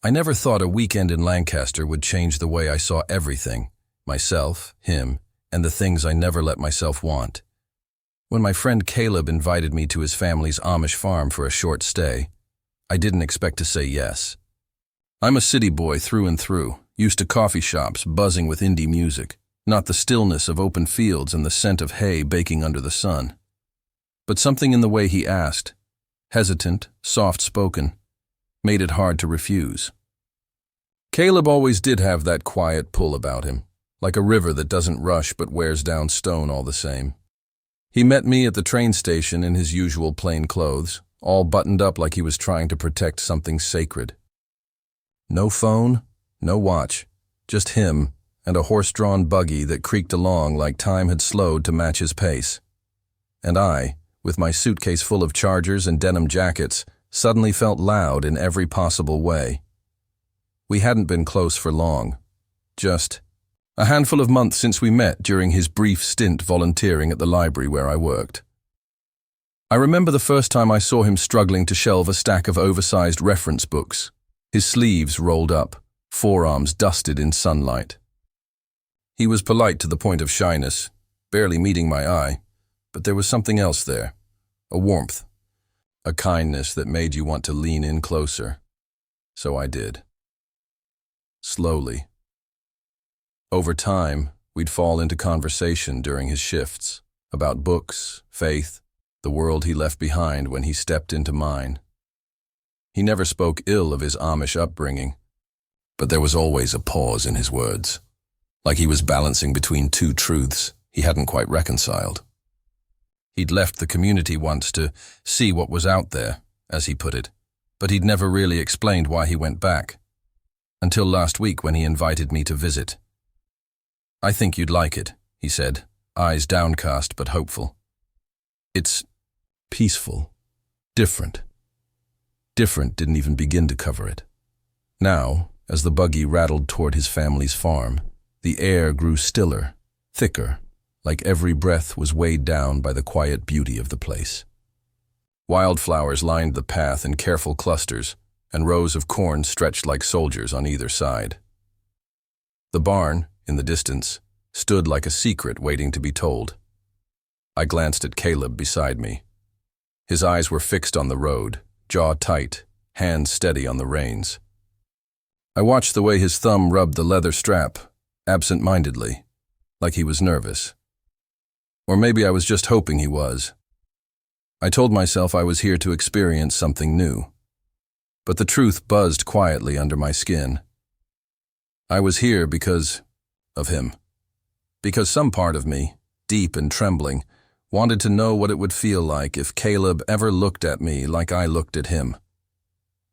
I never thought a weekend in Lancaster would change the way I saw everything, myself, him, and the things I never let myself want. When my friend Caleb invited me to his family's Amish farm for a short stay, I didn't expect to say yes. I'm a city boy through and through, used to coffee shops buzzing with indie music, not the stillness of open fields and the scent of hay baking under the sun. But something in the way he asked, hesitant, soft-spoken, made it hard to refuse. Caleb always did have that quiet pull about him, like a river that doesn't rush but wears down stone all the same. He met me at the train station in his usual plain clothes, all buttoned up like he was trying to protect something sacred. No phone, no watch, just him and a horse-drawn buggy that creaked along like time had slowed to match his pace. And I, with my suitcase full of chargers and denim jackets, suddenly felt loud in every possible way. We hadn't been close for long, just a handful of months since we met during his brief stint volunteering at the library where I worked. I remember the first time I saw him struggling to shelve a stack of oversized reference books, his sleeves rolled up, forearms dusted in sunlight. He was polite to the point of shyness, barely meeting my eye, but there was something else there, a warmth, a kindness that made you want to lean in closer. So I did. Slowly. Over time, we'd fall into conversation during his shifts, about books, faith, the world he left behind when he stepped into mine. He never spoke ill of his Amish upbringing, but there was always a pause in his words, like he was balancing between two truths he hadn't quite reconciled. He'd left the community once to see what was out there, as he put it, but he'd never really explained why he went back. Until last week when he invited me to visit. "I think you'd like it," he said, eyes downcast but hopeful. "It's peaceful, different." Different didn't even begin to cover it. Now, as the buggy rattled toward his family's farm, the air grew stiller, thicker, like every breath was weighed down by the quiet beauty of the place. Wildflowers lined the path in careful clusters, and rows of corn stretched like soldiers on either side. The barn, in the distance, stood like a secret waiting to be told. I glanced at Caleb beside me. His eyes were fixed on the road, jaw tight, hands steady on the reins. I watched the way his thumb rubbed the leather strap, absent-mindedly, like he was nervous. Or maybe I was just hoping he was. I told myself I was here to experience something new. But the truth buzzed quietly under my skin. I was here because of him. Because some part of me, deep and trembling, wanted to know what it would feel like if Caleb ever looked at me like I looked at him.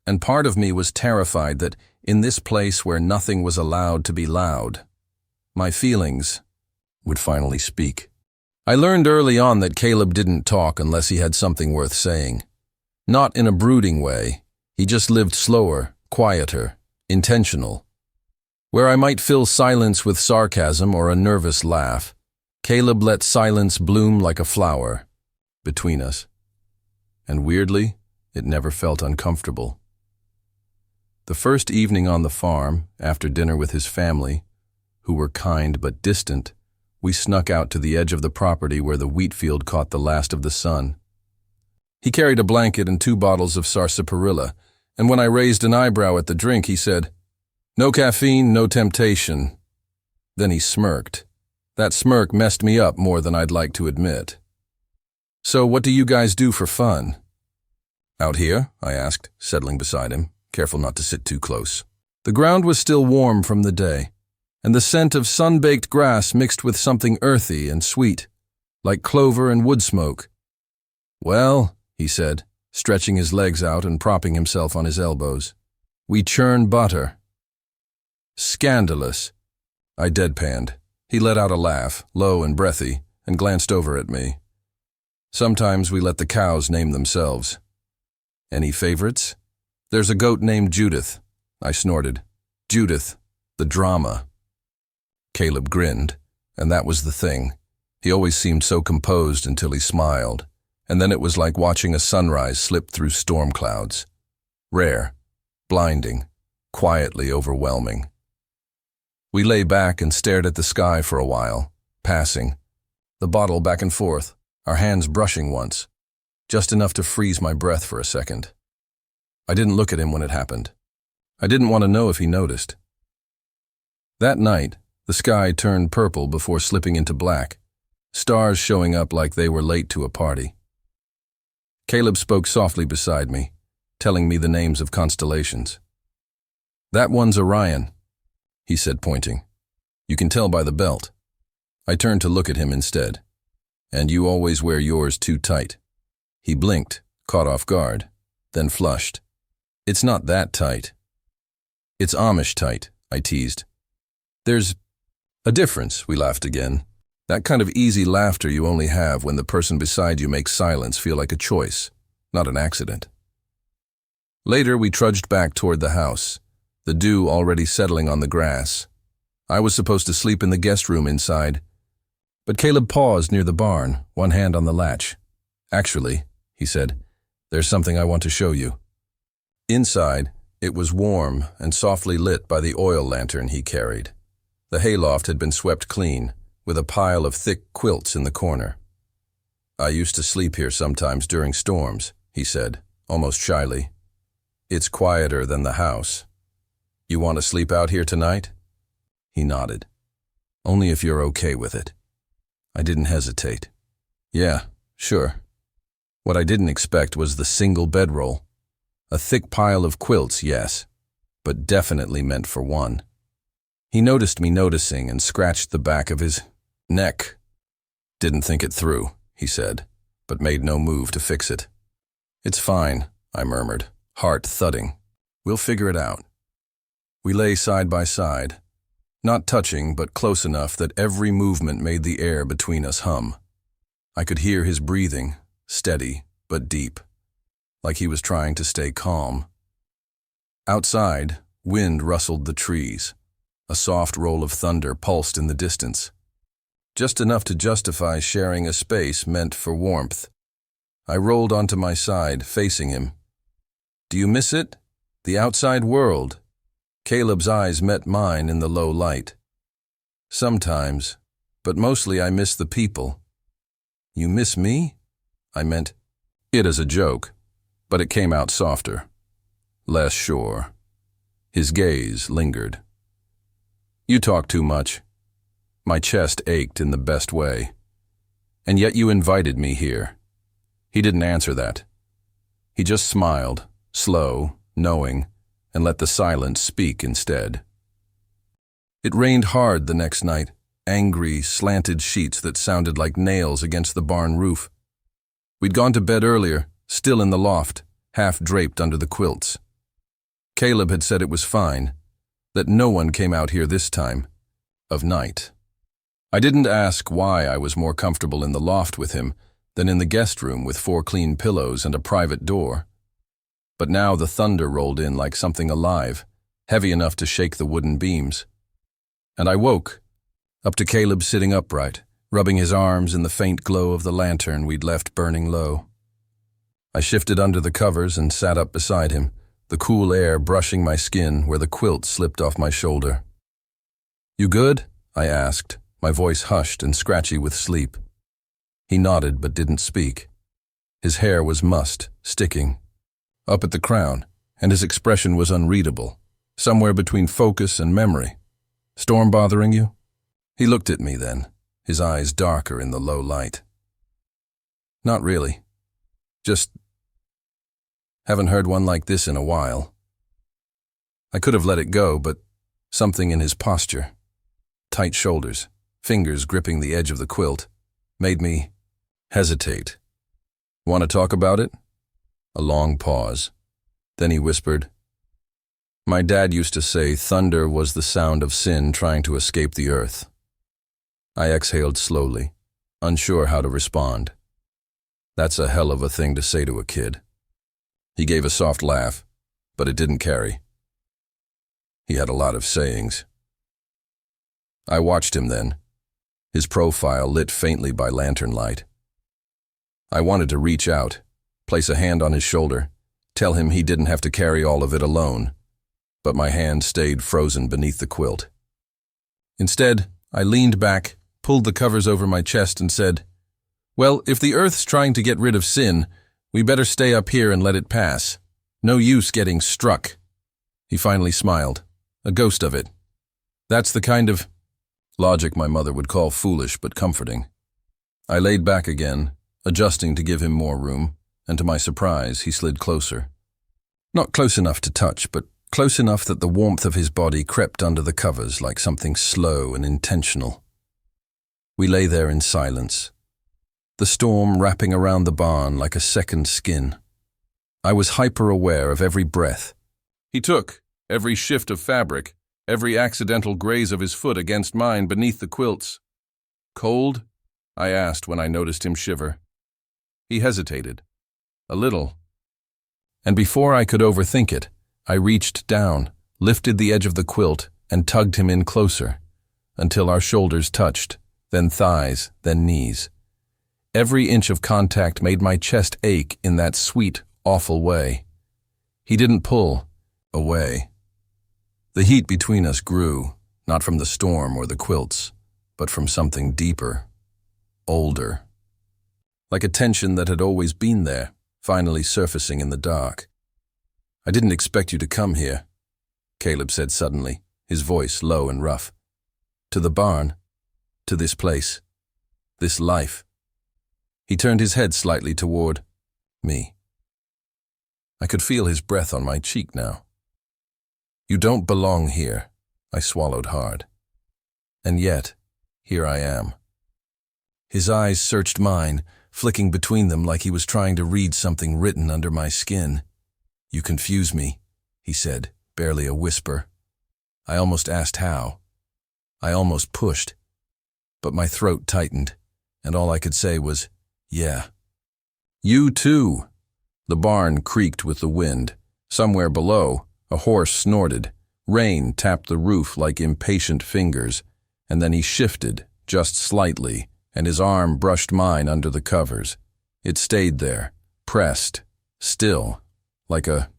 And part of me was terrified that in this place where nothing was allowed to be loud, my feelings would finally speak. I learned early on that Caleb didn't talk unless he had something worth saying. Not in a brooding way. He just lived slower, quieter, intentional. Where I might fill silence with sarcasm or a nervous laugh, Caleb let silence bloom like a flower between us. And weirdly, it never felt uncomfortable. The first evening on the farm, after dinner with his family, who were kind but distant, we snuck out to the edge of the property where the wheat field caught the last of the sun. He carried a blanket and 2 bottles of sarsaparilla, and when I raised an eyebrow at the drink, he said, "No caffeine, no temptation." Then he smirked. That smirk messed me up more than I'd like to admit. "So what do you guys do for fun?" "Out here?" I asked, settling beside him, careful not to sit too close. The ground was still warm from the day, and the scent of sun-baked grass mixed with something earthy and sweet, like clover and wood smoke. "Well," he said, stretching his legs out and propping himself on his elbows, "we churn butter." "Scandalous." I deadpanned. He let out a laugh, low and breathy, and glanced over at me. "Sometimes we let the cows name themselves." "Any favorites?" "There's a goat named Judith." I snorted. "Judith, the drama." Caleb grinned, and that was the thing. He always seemed so composed until he smiled, and then it was like watching a sunrise slip through storm clouds. Rare, blinding, quietly overwhelming. We lay back and stared at the sky for a while, passing, the bottle back and forth, our hands brushing once, just enough to freeze my breath for a second. I didn't look at him when it happened. I didn't want to know if he noticed. That night, the sky turned purple before slipping into black, stars showing up like they were late to a party. Caleb spoke softly beside me, telling me the names of constellations. "That one's Orion," he said, pointing. "You can tell by the belt." I turned to look at him instead. "And you always wear yours too tight." He blinked, caught off guard, then flushed. "It's not that tight. It's Amish tight," I teased. "There's a difference," we laughed again. That kind of easy laughter you only have when the person beside you makes silence feel like a choice, not an accident. Later, we trudged back toward the house, the dew already settling on the grass. I was supposed to sleep in the guest room inside, but Caleb paused near the barn, one hand on the latch. "Actually," he said, "there's something I want to show you." Inside, it was warm and softly lit by the oil lantern he carried. The hayloft had been swept clean, with a pile of thick quilts in the corner. "I used to sleep here sometimes during storms," he said, almost shyly. "It's quieter than the house. You want to sleep out here tonight?" He nodded. "Only if you're okay with it." I didn't hesitate. "Yeah, sure." What I didn't expect was the single bedroll. A thick pile of quilts, yes, but definitely meant for one. He noticed me noticing and scratched the back of his neck. "Didn't think it through," he said, but made no move to fix it. "It's fine," I murmured, heart thudding. "We'll figure it out." We lay side by side, not touching but close enough that every movement made the air between us hum. I could hear his breathing, steady but deep, like he was trying to stay calm. Outside, wind rustled the trees. A soft roll of thunder pulsed in the distance, just enough to justify sharing a space meant for warmth. I rolled onto my side, facing him. "Do you miss it? The outside world?" Caleb's eyes met mine in the low light. "Sometimes, but mostly I miss the people." "You miss me?" I meant it as a joke, but it came out softer, less sure. His gaze lingered. "You talk too much." My chest ached in the best way. "And yet you invited me here." He didn't answer that. He just smiled, slow, knowing, and let the silence speak instead. It rained hard the next night, angry, slanted sheets that sounded like nails against the barn roof. We'd gone to bed earlier, still in the loft, half draped under the quilts. Caleb had said it was fine, that no one came out here this time of night. I didn't ask why I was more comfortable in the loft with him than in the guest room with 4 clean pillows and a private door. But now the thunder rolled in like something alive, heavy enough to shake the wooden beams. And I woke, up to Caleb sitting upright, rubbing his arms in the faint glow of the lantern we'd left burning low. I shifted under the covers and sat up beside him, the cool air brushing my skin where the quilt slipped off my shoulder. "You good?" I asked, my voice hushed and scratchy with sleep. He nodded but didn't speak. His hair was mussed, sticking, up at the crown, and his expression was unreadable, somewhere between focus and memory. "Storm bothering you?" He looked at me then, his eyes darker in the low light. "Not really. Just haven't heard one like this in a while." I could have let it go, but something in his posture, tight shoulders, fingers gripping the edge of the quilt, made me hesitate. "Want to talk about it?" A long pause. Then he whispered, "My dad used to say thunder was the sound of sin trying to escape the earth." I exhaled slowly, unsure how to respond. That's a hell of a thing to say to a kid. He gave a soft laugh, but it didn't carry. He had a lot of sayings. I watched him then, his profile lit faintly by lantern light. I wanted to reach out, place a hand on his shoulder, tell him he didn't have to carry all of it alone. but my hand stayed frozen beneath the quilt. Instead, I leaned back, pulled the covers over my chest and said, "Well, if the earth's trying to get rid of sin, we better stay up here and let it pass. No use getting struck." He finally smiled, a ghost of it. That's the kind of logic my mother would call foolish but comforting. I laid back again, adjusting to give him more room, and to my surprise, he slid closer. Not close enough to touch, but close enough that the warmth of his body crept under the covers like something slow and intentional. We lay there in silence, the storm wrapping around the barn like a second skin. I was hyper-aware of every breath he took, every shift of fabric, every accidental graze of his foot against mine beneath the quilts. "Cold?" I asked when I noticed him shiver. He hesitated. A little. And before I could overthink it, I reached down, lifted the edge of the quilt, and tugged him in closer, until our shoulders touched, then thighs, then knees. Every inch of contact made my chest ache in that sweet, awful way. He didn't pull away. The heat between us grew, not from the storm or the quilts, but from something deeper, older. Like a tension that had always been there, finally surfacing in the dark. "I didn't expect you to come here," Caleb said suddenly, his voice low and rough. "To the barn, to this place, this life." He turned his head slightly toward me. I could feel his breath on my cheek now. "You don't belong here," I swallowed hard. And yet, here I am. His eyes searched mine, flicking between them like he was trying to read something written under my skin. "You confuse me," he said, barely a whisper. I almost asked how. I almost pushed. But my throat tightened, and all I could say was, "Yeah." "You too." The barn creaked with the wind. Somewhere below, a horse snorted. Rain tapped the roof like impatient fingers, and then he shifted, just slightly, and his arm brushed mine under the covers. It stayed there, pressed, still, like a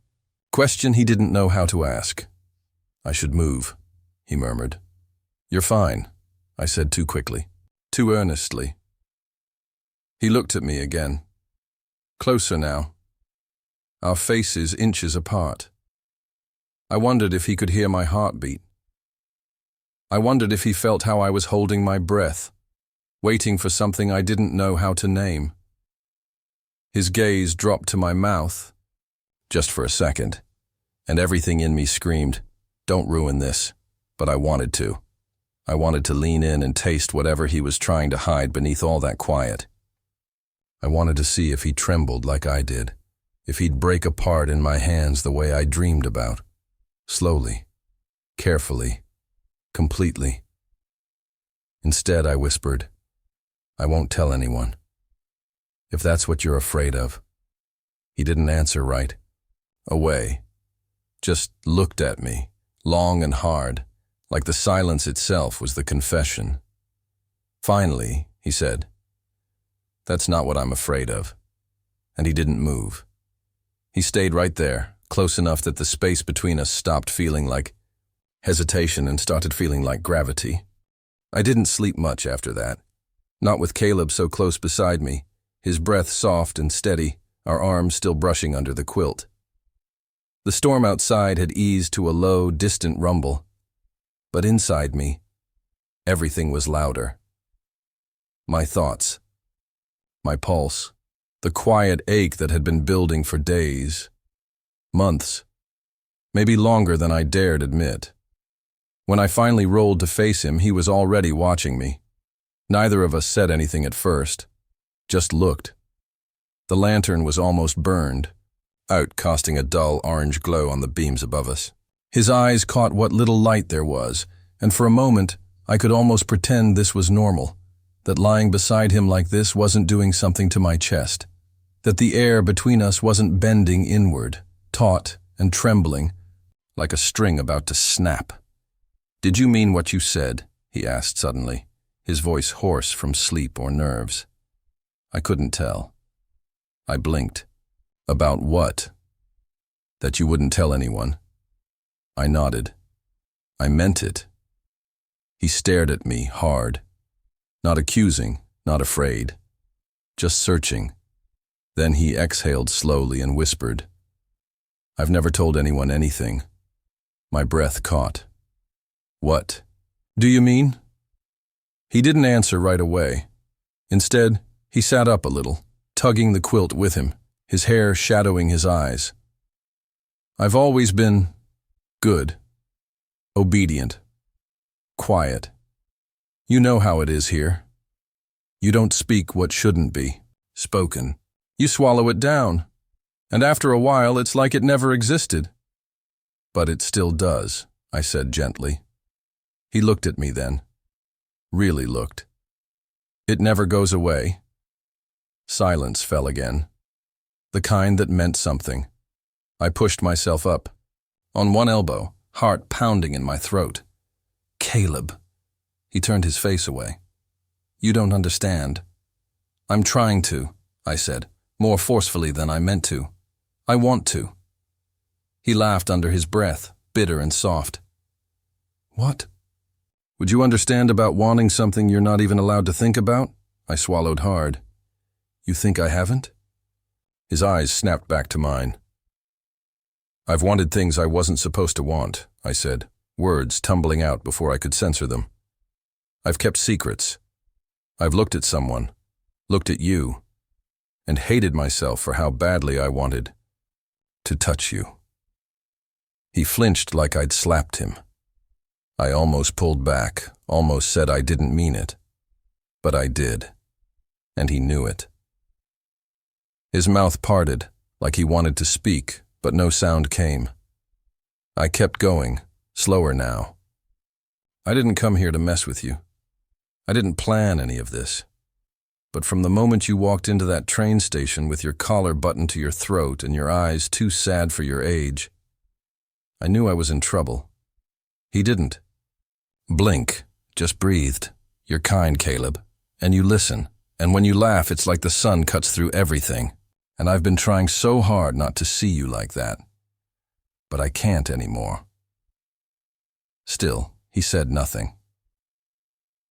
question he didn't know how to ask. "I should move," he murmured. "You're fine," I said too quickly, too earnestly. He looked at me again. Closer now. Our faces inches apart. I wondered if he could hear my heartbeat. I wondered if he felt how I was holding my breath, waiting for something I didn't know how to name. His gaze dropped to my mouth, just for a second, and everything in me screamed, "Don't ruin this," but I wanted to. I wanted to lean in and taste whatever he was trying to hide beneath all that quiet. I wanted to see if he trembled like I did, if he'd break apart in my hands the way I dreamed about, slowly, carefully, completely. Instead, I whispered, "I won't tell anyone. If that's what you're afraid of." He didn't answer right away, just looked at me, long and hard, like the silence itself was the confession. Finally, he said, "That's not what I'm afraid of." And he didn't move. He stayed right there, close enough that the space between us stopped feeling like hesitation and started feeling like gravity. I didn't sleep much after that. Not with Caleb so close beside me, his breath soft and steady, our arms still brushing under the quilt. The storm outside had eased to a low, distant rumble, but inside me, everything was louder. My thoughts, my pulse, the quiet ache that had been building for days, months, maybe longer than I dared admit. When I finally rolled to face him, he was already watching me. Neither of us said anything at first, just looked. The lantern was almost burned, out casting a dull orange glow on the beams above us. His eyes caught what little light there was, and for a moment I could almost pretend this was normal, that lying beside him like this wasn't doing something to my chest, that the air between us wasn't bending inward, taut and trembling, like a string about to snap. "Did you mean what you said?" he asked suddenly, his voice hoarse from sleep or nerves. I couldn't tell. I blinked. "About what?" "That you wouldn't tell anyone." I nodded. I meant it. He stared at me hard. Not accusing, not afraid. Just searching. Then he exhaled slowly and whispered, "I've never told anyone anything." My breath caught. "What do you mean?" He didn't answer right away. Instead, he sat up a little, tugging the quilt with him, his hair shadowing his eyes. "I've always been good, obedient, quiet. You know how it is here. You don't speak what shouldn't be spoken. You swallow it down, and after a while it's like it never existed." "But it still does," I said gently. He looked at me then. Really looked. "It never goes away." Silence fell again. The kind that meant something. I pushed myself up, on one elbow, heart pounding in my throat. "Caleb." He turned his face away. "You don't understand." "I'm trying to," I said, more forcefully than I meant to. "I want to." He laughed under his breath, bitter and soft. "What? Would you understand about wanting something you're not even allowed to think about?" I swallowed hard. "You think I haven't?" His eyes snapped back to mine. "I've wanted things I wasn't supposed to want," I said, words tumbling out before I could censor them. "I've kept secrets. I've looked at someone, looked at you, and hated myself for how badly I wanted to touch you." He flinched like I'd slapped him. I almost pulled back, almost said I didn't mean it. But I did, and he knew it. His mouth parted, like he wanted to speak, but no sound came. I kept going, slower now. "I didn't come here to mess with you. I didn't plan any of this. But from the moment you walked into that train station with your collar buttoned to your throat and your eyes too sad for your age, I knew I was in trouble." He didn't blink, just breathed. "You're kind, Caleb, and you listen, and when you laugh it's like the sun cuts through everything, and I've been trying so hard not to see you like that. But I can't anymore." Still, he said nothing.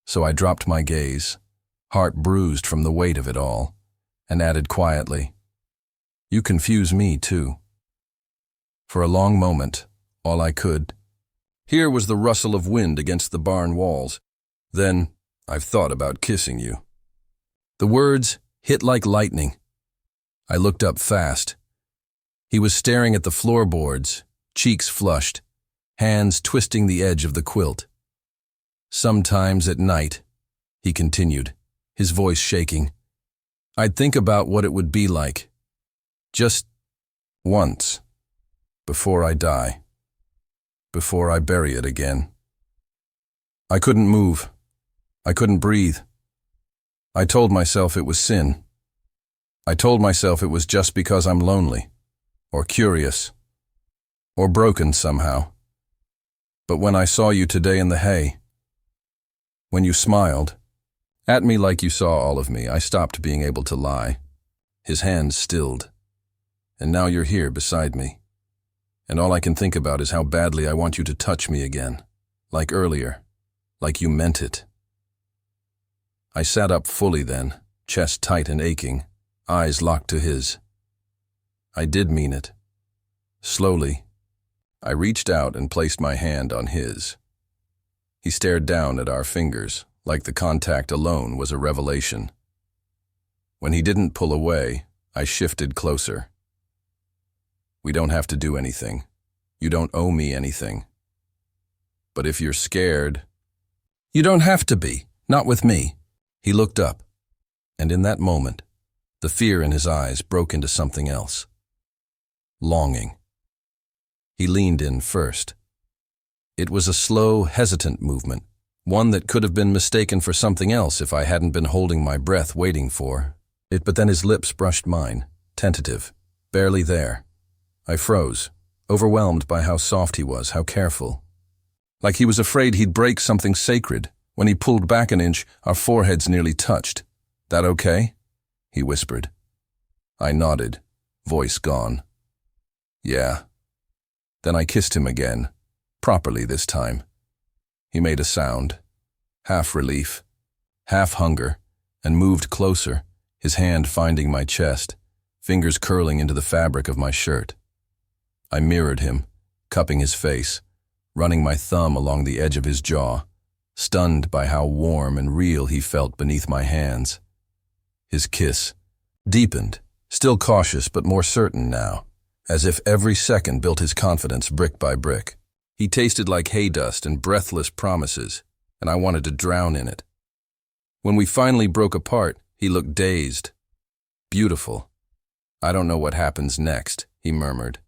So I dropped my gaze, heart bruised from the weight of it all, and added quietly, "You confuse me too." For a long moment, all I could hear was the rustle of wind against the barn walls. Then, "I've thought about kissing you." The words hit like lightning. I looked up fast. He was staring at the floorboards, cheeks flushed, hands twisting the edge of the quilt. "Sometimes at night," he continued, his voice shaking, "I'd think about what it would be like. Just once. Before I die. Before I bury it again. I couldn't move. I couldn't breathe. I told myself it was sin. I told myself it was just because I'm lonely, or curious, or broken somehow. But when I saw you today in the hay, when you smiled at me like you saw all of me, I stopped being able to lie." His hands stilled. "And now you're here beside me. And all I can think about is how badly I want you to touch me again, like earlier, like you meant it." I sat up fully then, chest tight and aching, eyes locked to his. I did mean it. Slowly, I reached out and placed my hand on his. He stared down at our fingers, like the contact alone was a revelation. When he didn't pull away, I shifted closer. "We don't have to do anything. You don't owe me anything. But if you're scared—" "You don't have to be, not with me." He looked up, and in that moment, the fear in his eyes broke into something else. Longing. He leaned in first. It was a slow, hesitant movement, one that could have been mistaken for something else if I hadn't been holding my breath waiting for it, but then his lips brushed mine, tentative, barely there. I froze, overwhelmed by how soft he was, how careful. Like he was afraid he'd break something sacred. When he pulled back an inch, our foreheads nearly touched. "That okay?" he whispered. I nodded, voice gone. "Yeah." Then I kissed him again, properly this time. He made a sound, half relief, half hunger, and moved closer, his hand finding my chest, fingers curling into the fabric of my shirt. I mirrored him, cupping his face, running my thumb along the edge of his jaw, stunned by how warm and real he felt beneath my hands. His kiss deepened, still cautious but more certain now, as if every second built his confidence brick by brick. He tasted like hay dust and breathless promises, and I wanted to drown in it. When we finally broke apart, he looked dazed. Beautiful. I don't know what happens next, he murmured.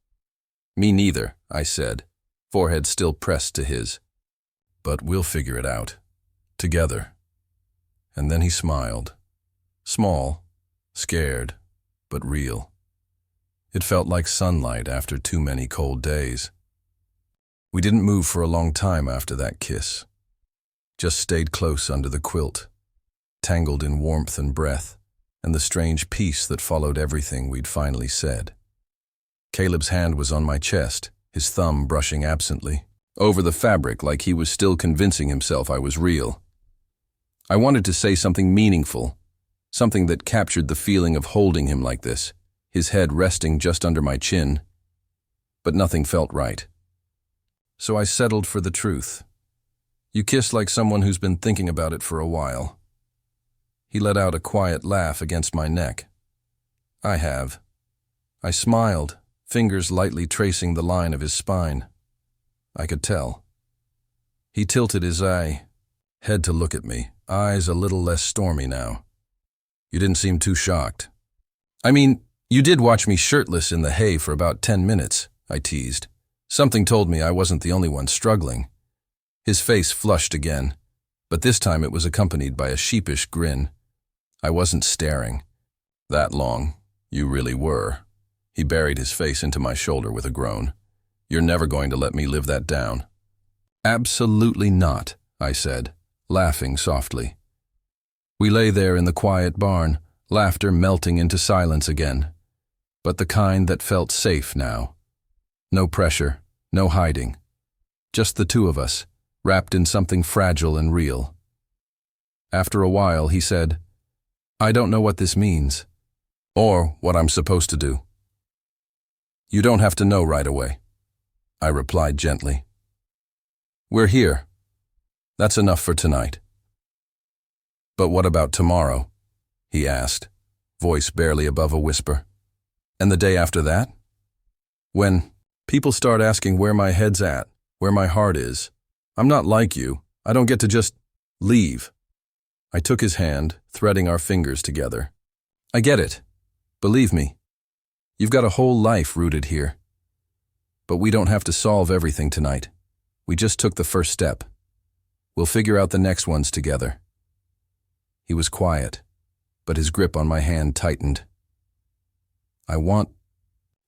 Me neither, I said, forehead still pressed to his. But we'll figure it out. Together. And then he smiled. Small, scared, but real. It felt like sunlight after too many cold days. We didn't move for a long time after that kiss. Just stayed close under the quilt, tangled in warmth and breath, and the strange peace that followed everything we'd finally said. Caleb's hand was on my chest, his thumb brushing absently over the fabric like he was still convincing himself I was real. I wanted to say something meaningful, something that captured the feeling of holding him like this, his head resting just under my chin, but nothing felt right. So I settled for the truth. You kissed like someone who's been thinking about it for a while. He let out a quiet laugh against my neck. I have. I smiled, fingers lightly tracing the line of his spine. I could tell. He tilted his head to look at me, eyes a little less stormy now. You didn't seem too shocked. I mean, you did watch me shirtless in the hay for about 10 minutes, I teased. Something told me I wasn't the only one struggling. His face flushed again, but this time it was accompanied by a sheepish grin. I wasn't staring. That long. You really were. He buried his face into my shoulder with a groan. You're never going to let me live that down. Absolutely not, I said, laughing softly. We lay there in the quiet barn, laughter melting into silence again, but the kind that felt safe now. No pressure, no hiding. Just the two of us, wrapped in something fragile and real. After a while, he said, I don't know what this means, or what I'm supposed to do. You don't have to know right away, I replied gently. We're here. That's enough for tonight. But what about tomorrow? He asked, voice barely above a whisper. And the day after that? When people start asking where my head's at, where my heart is, I'm not like you. I don't get to just leave. I took his hand, threading our fingers together. I get it. Believe me. You've got a whole life rooted here. But we don't have to solve everything tonight. We just took the first step. We'll figure out the next ones together. He was quiet, but his grip on my hand tightened. I want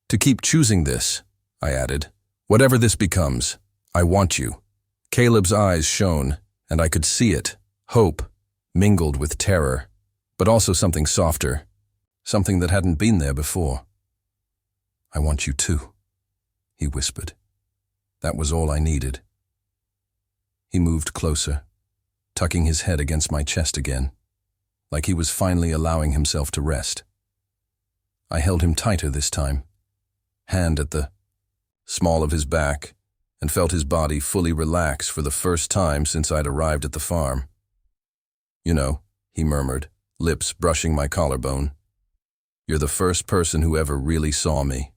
to keep choosing this, I added. Whatever this becomes, I want you. Caleb's eyes shone, and I could see it, hope, mingled with terror, but also something softer, something that hadn't been there before. I want you too, he whispered. That was all I needed. He moved closer, tucking his head against my chest again, like he was finally allowing himself to rest. I held him tighter this time, hand at the small of his back, and felt his body fully relax for the first time since I'd arrived at the farm. You know, he murmured, lips brushing my collarbone. You're the first person who ever really saw me.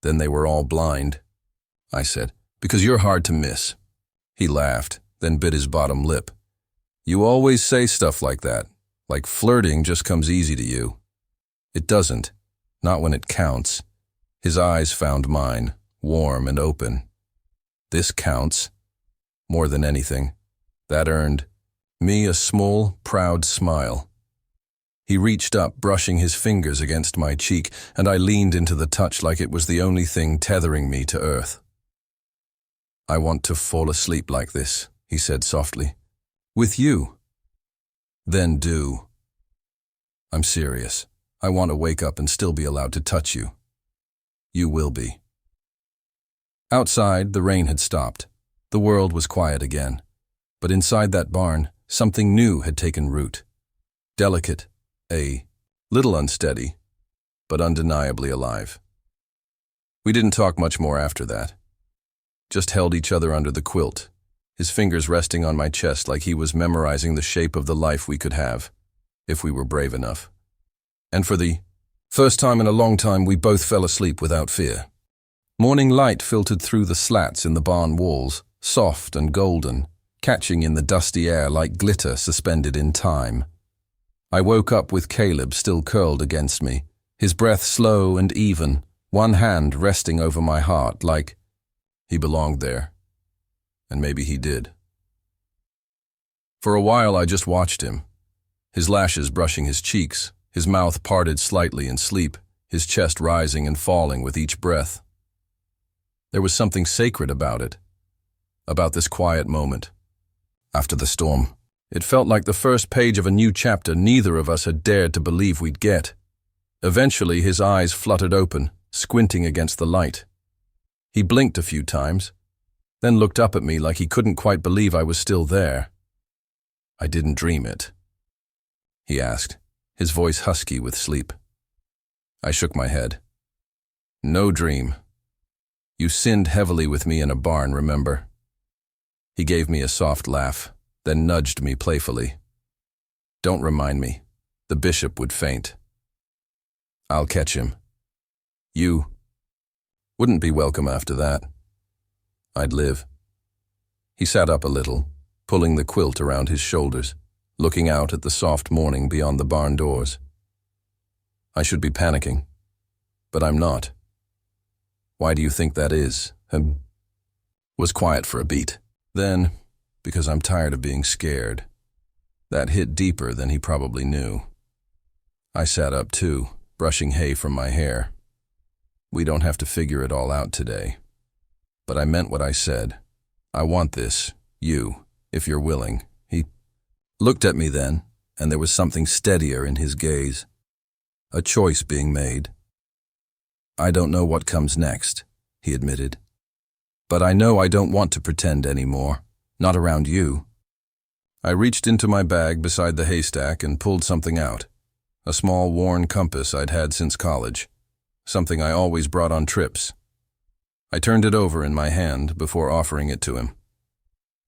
Then they were all blind, I said, because you're hard to miss. He laughed, then bit his bottom lip. You always say stuff like that, like flirting just comes easy to you. It doesn't, not when it counts. His eyes found mine, warm and open. This counts, more than anything. That earned me a small, proud smile. He reached up, brushing his fingers against my cheek, and I leaned into the touch like it was the only thing tethering me to earth. I want to fall asleep like this, he said softly. With you. Then do. I'm serious. I want to wake up and still be allowed to touch you. You will be. Outside, the rain had stopped. The world was quiet again. But inside that barn, something new had taken root. Delicate, a little unsteady, but undeniably alive. We didn't talk much more after that. Just held each other under the quilt, his fingers resting on my chest like he was memorizing the shape of the life we could have, if we were brave enough. And for the first time in a long time, we both fell asleep without fear. Morning light filtered through the slats in the barn walls, soft and golden, catching in the dusty air like glitter suspended in time. I woke up with Caleb still curled against me, his breath slow and even, one hand resting over my heart like he belonged there. And maybe he did. For a while I just watched him, his lashes brushing his cheeks, his mouth parted slightly in sleep, his chest rising and falling with each breath. There was something sacred about it, about this quiet moment. After the storm, it felt like the first page of a new chapter neither of us had dared to believe we'd get. Eventually his eyes fluttered open, squinting against the light. He blinked a few times, then looked up at me like he couldn't quite believe I was still there. "I didn't dream it?" he asked, his voice husky with sleep. I shook my head. "No dream. You sinned heavily with me in a barn, remember?" He gave me a soft laugh, then nudged me playfully. "Don't remind me. The bishop would faint." "I'll catch him." "You wouldn't be welcome after that." "I'd live." He sat up a little, pulling the quilt around his shoulders, looking out at the soft morning beyond the barn doors. "I should be panicking, but I'm not." "Why do you think that is?" Was quiet for a beat. Then, "Because I'm tired of being scared." That hit deeper than he probably knew. I sat up too, brushing hay from my hair. "We don't have to figure it all out today." But I meant what I said. "I want this, you, if you're willing." He looked at me then, and there was something steadier in his gaze. A choice being made. "I don't know what comes next," he admitted. "But I know I don't want to pretend anymore, not around you." I reached into my bag beside the haystack and pulled something out, a small worn compass I'd had since college, something I always brought on trips. I turned it over in my hand before offering it to him.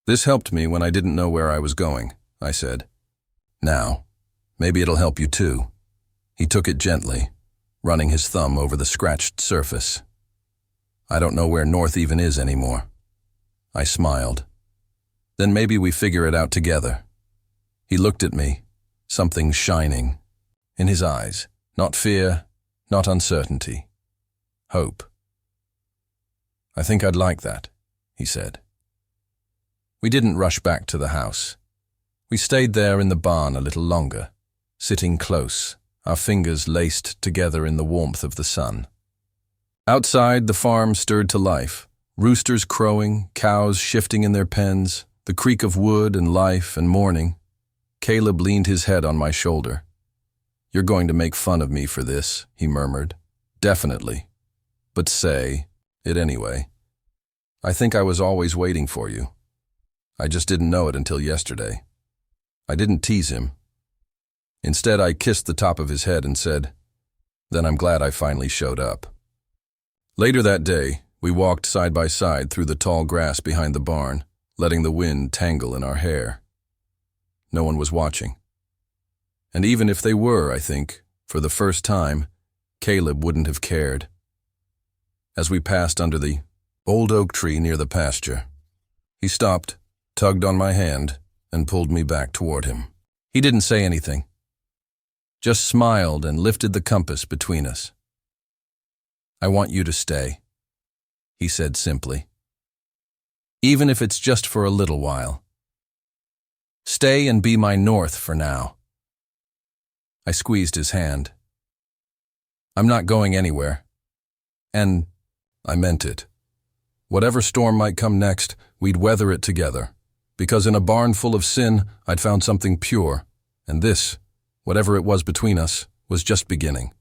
"This helped me when I didn't know where I was going," I said. "Now, maybe it'll help you too." He took it gently, running his thumb over the scratched surface. "I don't know where north even is anymore." I smiled. "Then maybe we figure it out together." He looked at me, something shining in his eyes, not fear, not uncertainty, hope. "I think I'd like that," he said. We didn't rush back to the house. We stayed there in the barn a little longer, sitting close, our fingers laced together in the warmth of the sun. Outside, the farm stirred to life, roosters crowing, cows shifting in their pens, the creak of wood and life and morning. Caleb leaned his head on my shoulder. "You're going to make fun of me for this," he murmured. "Definitely. But say it anyway. I think I was always waiting for you. I just didn't know it until yesterday." I didn't tease him. Instead, I kissed the top of his head and said, "Then I'm glad I finally showed up." Later that day, we walked side by side through the tall grass behind the barn, letting the wind tangle in our hair. No one was watching. And even if they were, I think, for the first time, Caleb wouldn't have cared. As we passed under the old oak tree near the pasture, he stopped, tugged on my hand, and pulled me back toward him. He didn't say anything, just smiled and lifted the compass between us. "I want you to stay," he said simply. "Even if it's just for a little while. Stay and be my north for now." I squeezed his hand. "I'm not going anywhere." And I meant it. Whatever storm might come next, we'd weather it together. Because in a barn full of sin, I'd found something pure. And this, whatever it was between us, was just beginning.